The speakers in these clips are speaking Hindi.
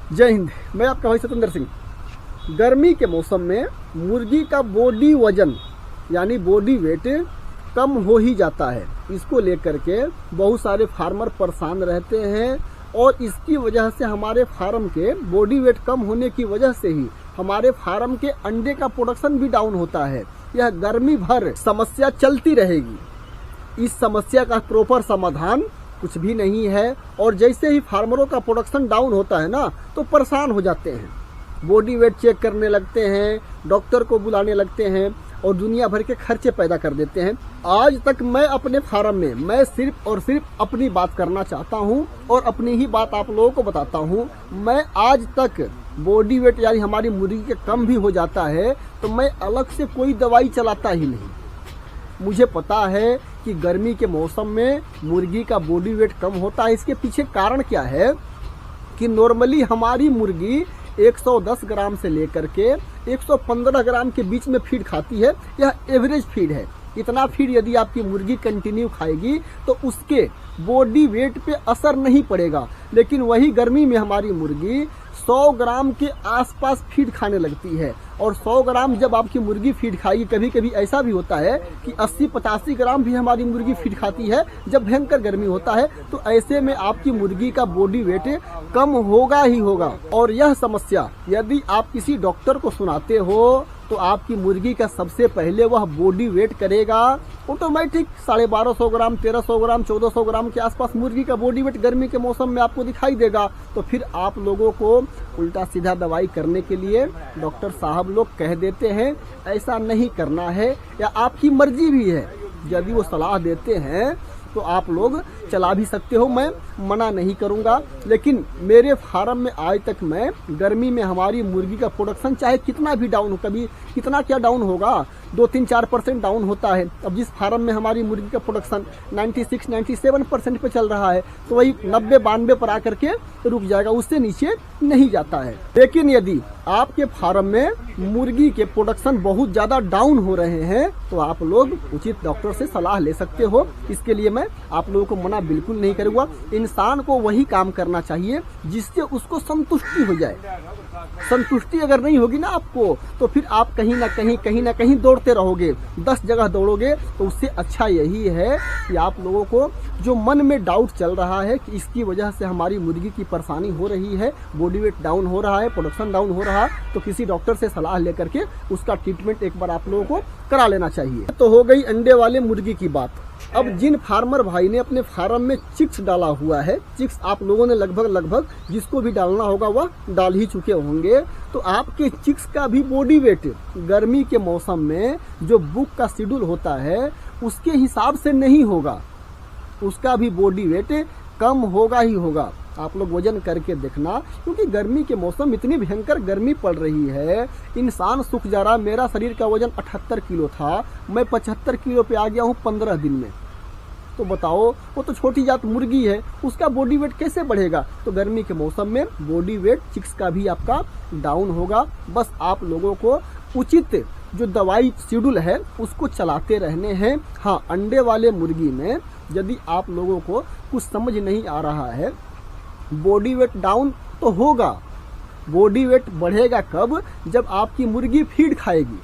जय हिंद। मैं आपका भाई सतेंद्र सिंह। गर्मी के मौसम में मुर्गी का बॉडी वजन यानी बॉडी वेट कम हो ही जाता है। इसको लेकर के बहुत सारे फार्मर परेशान रहते हैं और इसकी वजह से हमारे फार्म के बॉडी वेट कम होने की वजह से ही हमारे फार्म के अंडे का प्रोडक्शन भी डाउन होता है। यह गर्मी भर समस्या चलती रहेगी। इस समस्या का प्रॉपर समाधान कुछ भी नहीं है और जैसे ही फार्मरों का प्रोडक्शन डाउन होता है ना तो परेशान हो जाते हैं, बॉडी वेट चेक करने लगते हैं, डॉक्टर को बुलाने लगते हैं और दुनिया भर के खर्चे पैदा कर देते हैं। आज तक मैं अपने फार्म में मैं सिर्फ और सिर्फ अपनी बात करना चाहता हूं और अपनी ही बात आप लोगों को बताता हूं। मैं आज तक बॉडी वेट यानी हमारी मुर्गी के कम भी हो जाता है तो मैं अलग से कोई दवाई चलाता ही नहीं। मुझे पता है कि गर्मी के मौसम में मुर्गी का बॉडी वेट कम होता है। इसके पीछे कारण क्या है कि नॉर्मली हमारी मुर्गी 110 ग्राम से लेकर के 115 ग्राम के बीच में फीड खाती है। यह एवरेज फीड है। इतना फीड यदि आपकी मुर्गी कंटिन्यू खाएगी तो उसके बॉडी वेट पे असर नहीं पड़ेगा। लेकिन वही गर्मी में हमारी मुर्गी 100 ग्राम के आसपास फीड खाने लगती है और 100 ग्राम जब आपकी मुर्गी फीड खाएगी, कभी कभी ऐसा भी होता है कि 80-85 ग्राम भी हमारी मुर्गी फीड खाती है जब भयंकर गर्मी होता है। तो ऐसे में आपकी मुर्गी का बॉडी वेट कम होगा ही होगा। और यह समस्या यदि आप किसी डॉक्टर को सुनाते हो तो आपकी मुर्गी का सबसे पहले वह बॉडी वेट करेगा ऑटोमेटिक 1250 ग्राम, 1300 ग्राम, 1400 ग्राम के आसपास मुर्गी का बॉडी वेट गर्मी के मौसम में आपको दिखाई देगा। तो फिर आप लोगों को उल्टा सीधा दवाई करने के लिए डॉक्टर साहब लोग कह देते हैं ऐसा नहीं करना है, या आपकी मर्जी भी है। यदि वो सलाह देते हैं तो आप लोग चला भी सकते हो, मैं मना नहीं करूंगा। लेकिन मेरे फार्म में आज तक मैं गर्मी में हमारी मुर्गी का प्रोडक्शन चाहे कितना भी डाउन हो, कभी कितना क्या डाउन होगा, 2-3-4% डाउन होता है। अब जिस फार्म में हमारी मुर्गी का प्रोडक्शन 96-97% पे चल रहा है तो वही 90-92 पर आकर के रुक जाएगा, उससे नीचे नहीं जाता है। लेकिन यदि आपके फार्म में मुर्गी के प्रोडक्शन बहुत ज्यादा डाउन हो रहे हैं तो आप लोग उचित डॉक्टर से सलाह ले सकते हो। इसके लिए मैं आप लोगों को मना बिल्कुल नहीं करूंगा। इंसान को वही काम करना चाहिए जिससे उसको संतुष्टि हो जाए। संतुष्टि अगर नहीं होगी ना आपको तो फिर आप कहीं ना कहीं दौड़ते रहोगे, 10 जगह दौड़ोगे। तो उससे अच्छा यही है कि आप लोगों को जो मन में डाउट चल रहा है कि इसकी वजह से हमारी मुर्गी की परेशानी हो रही है, बॉडी वेट डाउन हो रहा है, प्रोडक्शन डाउन हो रहा है, तो किसी डॉक्टर से सलाह लेकर के उसका ट्रीटमेंट एक बार आप लोगों को करा लेना चाहिए। तो हो गई अंडे वाले मुर्गी की बात। अब जिन फार्मर भाई ने अपने फार्म में चिक्स डाला हुआ है, चिक्स आप लोगों ने लगभग जिसको भी डालना होगा वह डाल ही चुके होंगे, तो आपके चिक्स का भी बॉडी वेट गर्मी के मौसम में जो बुक का शेड्यूल होता है उसके हिसाब से नहीं होगा, उसका भी बॉडी वेट कम होगा ही होगा। आप लोग वजन करके देखना, क्योंकि गर्मी के मौसम इतनी भयंकर गर्मी पड़ रही है, इंसान सूख जा रहा। मेरा शरीर का वजन 78 किलो था, मैं 75 किलो पे आ गया हूँ 15 दिन में। तो बताओ, वो तो छोटी जात मुर्गी है, उसका बॉडी वेट कैसे बढ़ेगा? तो गर्मी के मौसम में बॉडी वेट चिक्स का भी आपका डाउन होगा। बस आप लोगों को उचित जो दवाई शेड्यूल है उसको चलाते रहने हैं। हाँ, अंडे वाले मुर्गी में यदि आप लोगों को कुछ समझ नहीं आ रहा है, बॉडी वेट डाउन तो होगा, बॉडी वेट बढ़ेगा कब? जब आपकी मुर्गी फीड खाएगी।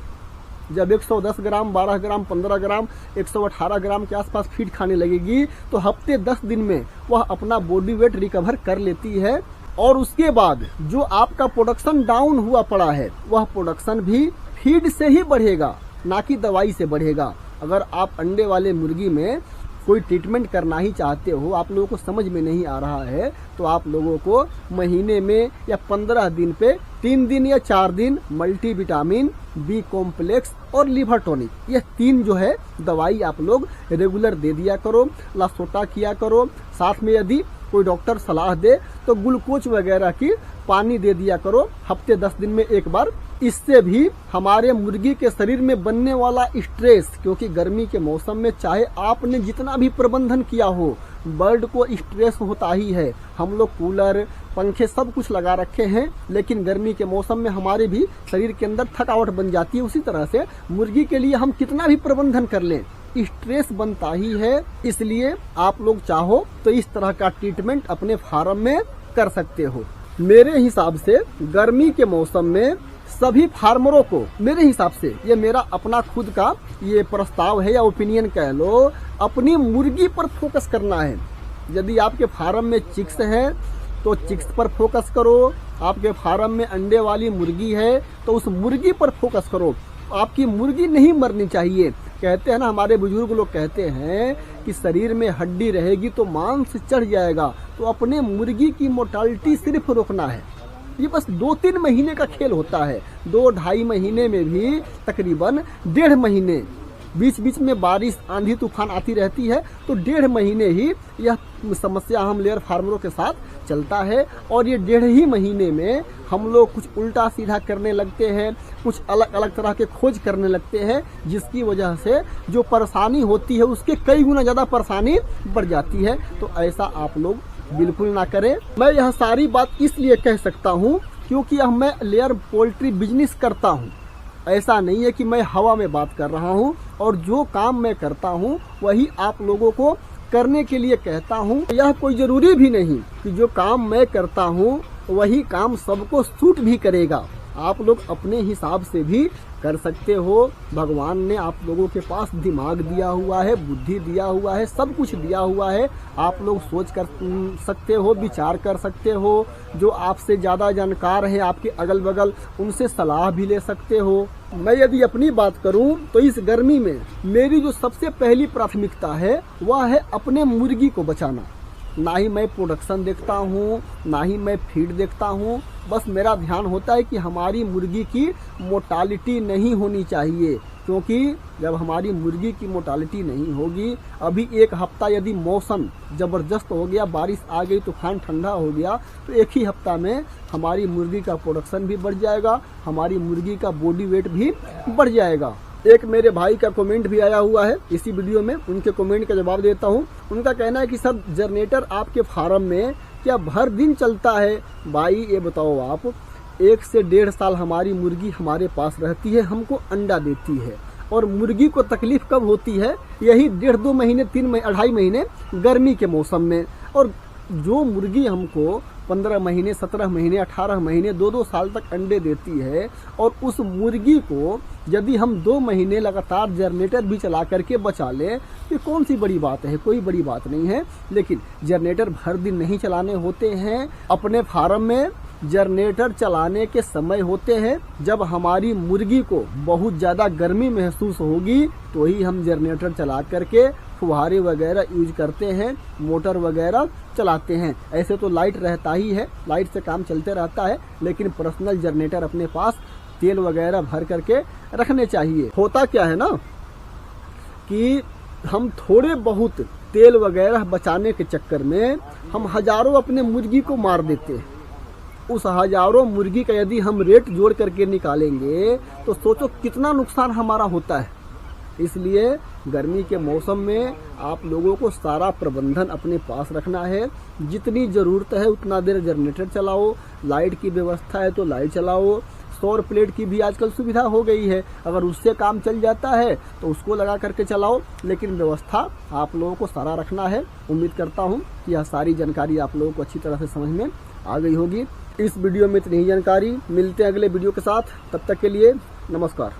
जब 110 ग्राम, 12 ग्राम, 15 ग्राम, 118 ग्राम के आसपास फीड खाने लगेगी तो हफ्ते 10 दिन में वह अपना बॉडी वेट रिकवर कर लेती है। और उसके बाद जो आपका प्रोडक्शन डाउन हुआ पड़ा है वह प्रोडक्शन भी फीड से ही बढ़ेगा, ना कि दवाई से बढ़ेगा। अगर आप अंडे वाले मुर्गी में कोई ट्रीटमेंट करना ही चाहते हो, आप लोगों को समझ में नहीं आ रहा है, तो आप लोगों को महीने में या 15 दिन पे 3 दिन या 4 दिन मल्टीविटामिन, बी कॉम्प्लेक्स और लिवर टॉनिक, यह 3 जो है दवाई आप लोग रेगुलर दे दिया करो, लासोटा किया करो। साथ में यदि कोई डॉक्टर सलाह दे तो ग्लूकोज वगैरह की पानी दे दिया करो हफ्ते 10 दिन में एक बार। इससे भी हमारे मुर्गी के शरीर में बनने वाला स्ट्रेस, क्योंकि गर्मी के मौसम में चाहे आपने जितना भी प्रबंधन किया हो, बर्ड को स्ट्रेस होता ही है। हम लोग कूलर, पंखे सब कुछ लगा रखे हैं, लेकिन गर्मी के मौसम में हमारे भी शरीर के अंदर थकावट बन जाती है। उसी तरह से मुर्गी के लिए हम कितना भी प्रबंधन कर लें, स्ट्रेस बनता ही है। इसलिए आप लोग चाहो तो इस तरह का ट्रीटमेंट अपने फार्म में कर सकते हो। मेरे हिसाब से गर्मी के मौसम में सभी फार्मरों को, मेरे हिसाब से, ये मेरा अपना खुद का ये प्रस्ताव है या ओपिनियन कह लो, अपनी मुर्गी पर फोकस करना है। यदि आपके फार्म में चिक्स है तो चिक्स पर फोकस करो, आपके फार्म में अंडे वाली मुर्गी है तो उस मुर्गी पर फोकस करो। आपकी मुर्गी नहीं मरनी चाहिए। कहते हैं ना, हमारे बुजुर्ग लोग कहते हैं कि शरीर में हड्डी रहेगी तो मांस चढ़ जाएगा। तो अपने मुर्गी की मोर्टालिटी सिर्फ रोकना है। ये बस 2-3 महीने का खेल होता है। 2-2.5 महीने में भी तकरीबन 1.5 महीने, बीच बीच में बारिश आंधी तूफान आती रहती है, तो 1.5 महीने ही यह समस्या हम लेयर फार्मरों के साथ चलता है। और ये 1.5 ही महीने में हम लोग कुछ उल्टा सीधा करने लगते हैं, कुछ अलग अलग तरह के खोज करने लगते हैं, जिसकी वजह से जो परेशानी होती है उसके कई गुना ज्यादा परेशानी बढ़ जाती है। तो ऐसा आप लोग बिल्कुल ना करें। मैं यह सारी बात इसलिए कह सकता हूँ क्योंकि मैं लेयर पोल्ट्री बिजनेस करता हूँ। ऐसा नहीं है कि मैं हवा में बात कर रहा हूँ, और जो काम मैं करता हूँ वही आप लोगों को करने के लिए कहता हूँ। यह कोई जरूरी भी नहीं कि जो काम मैं करता हूँ वही काम सबको सूट भी करेगा। आप लोग अपने हिसाब से भी कर सकते हो। भगवान ने आप लोगों के पास दिमाग दिया हुआ है, बुद्धि दिया हुआ है, सब कुछ दिया हुआ है। आप लोग सोच कर सकते हो, विचार कर सकते हो। जो आपसे ज़्यादा जानकार है आपके अगल बगल, उनसे सलाह भी ले सकते हो। मैं यदि अपनी बात करूं तो इस गर्मी में मेरी जो सबसे पहली प्राथमिकता है वह है अपने मुर्गी को बचाना। ना ही मैं प्रोडक्शन देखता हूँ, ना ही मैं फीड देखता हूँ। बस मेरा ध्यान होता है कि हमारी मुर्गी की मोर्टालिटी नहीं होनी चाहिए, क्योंकि जब हमारी मुर्गी की मोर्टालिटी नहीं होगी, अभी 1 हफ्ता यदि मौसम ज़बरदस्त हो गया, बारिश आ गई, तूफान ठंडा हो गया, तो 1 ही हफ्ता में हमारी मुर्गी का प्रोडक्शन भी बढ़ जाएगा, हमारी मुर्गी का बॉडी वेट भी बढ़ जाएगा। एक मेरे भाई का कमेंट भी आया हुआ है इसी वीडियो में, उनके कमेंट का जवाब देता हूं। उनका कहना है कि सर, जनरेटर आपके फार्म में क्या भर दिन चलता है? भाई ये बताओ आप, 1 से 1.5 साल हमारी मुर्गी हमारे पास रहती है, हमको अंडा देती है, और मुर्गी को तकलीफ कब होती है? यही 1.5-2 महीने, 3-2.5 महीने गर्मी के मौसम में। और जो मुर्गी हमको 15 महीने, 17 महीने, 18 महीने, 2-2 साल तक अंडे देती है, और उस मुर्गी को यदि हम 2 महीने लगातार जनरेटर भी चला करके बचा ले, तो कौन सी बड़ी बात है? कोई बड़ी बात नहीं है। लेकिन जनरेटर भर दिन नहीं चलाने होते हैं। अपने फार्म में जनरेटर चलाने के समय होते हैं जब हमारी मुर्गी को बहुत ज़्यादा गर्मी महसूस होगी, तो ही हम जनरेटर चला करके फुहारे वगैरह यूज करते हैं, मोटर वगैरह चलाते हैं। ऐसे तो लाइट रहता ही है, लाइट से काम चलते रहता है, लेकिन पर्सनल जनरेटर अपने पास तेल वगैरह भर करके रखने चाहिए। होता क्या है ना कि हम थोड़े बहुत तेल वगैरह बचाने के चक्कर में हम हजारों अपने मुर्गी को मार देते हैं। उस हजारों मुर्गी का यदि हम रेट जोड़ करके निकालेंगे तो सोचो कितना नुकसान हमारा होता है। इसलिए गर्मी के मौसम में आप लोगों को सारा प्रबंधन अपने पास रखना है। जितनी ज़रूरत है उतना देर जनरेटर चलाओ, लाइट की व्यवस्था है तो लाइट चलाओ, सौर प्लेट की भी आजकल सुविधा हो गई है, अगर उससे काम चल जाता है तो उसको लगा करके चलाओ। लेकिन व्यवस्था आप लोगों को सारा रखना है। उम्मीद करता हूँ कि यह सारी जानकारी आप लोगों को अच्छी तरह से समझ में आ गई होगी। इस वीडियो में इतनी ही जानकारी। मिलते हैं अगले वीडियो के साथ, तब तक के लिए नमस्कार।